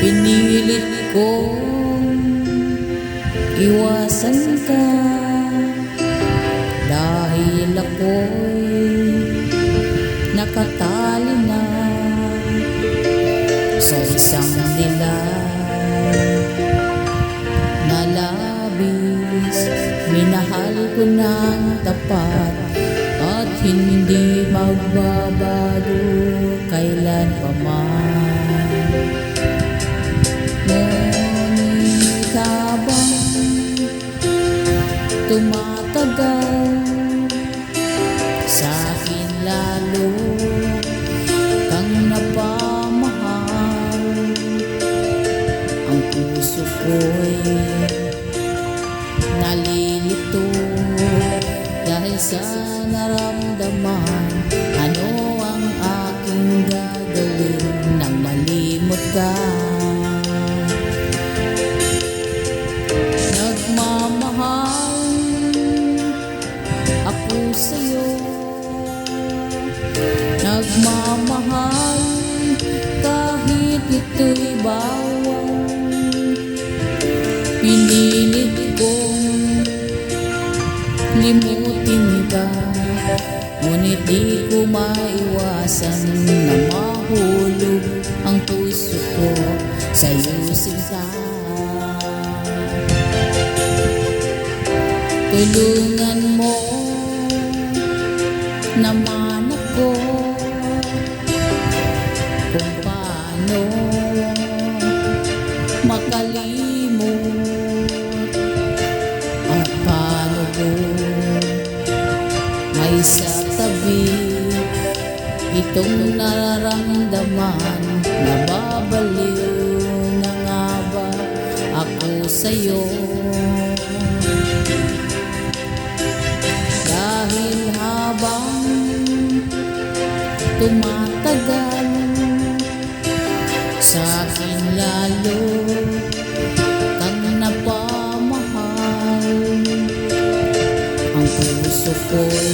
Pinilit kong iwasan ka dahil ako'y nakatali na sa isang dilag na labis. Minahal ko ng tapat at hindi magbabago kailan pa man. Ngunit habang tumatagal, sa'kin lalo kang napamahal. Ang puso ko'y nalilito dahil sa naramdaman. Ano ang aking gagawin nang malimot ka? Nagmamahal ako sa'yo, nagmamahal kahit ito'y bawal. Pinilit kong limutin ka, ngunit di ko maiwasan na mahulog ang puso ko sa'yo, sinta. Tulungan mo naman ako kung paano makalimot at paano ko may sa tabi itong nararamdaman. Nababaliw na nga ba ako sa'yo? Dahil habang tumatagal, sa'kin lalo kang napamahal. Ang puso ko'y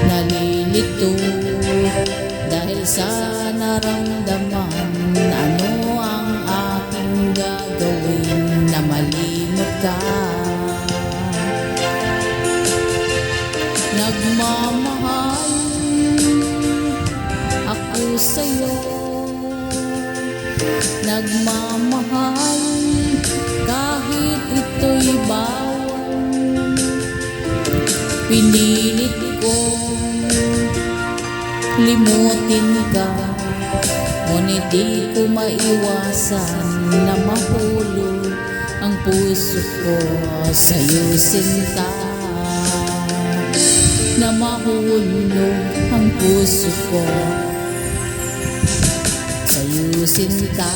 nalilito dahil sa naramdaman. Ano ang aking gagawin na malimot ka? Nagmamahal ako sa'yo, nagmamahal kahit ito'y bawal. Pinilit kong limutin ka, ngunit di ko maiwasan na mahulog ang puso ko sa'yo, sinta. Na mahulog ang puso ko sa'yo, sinta.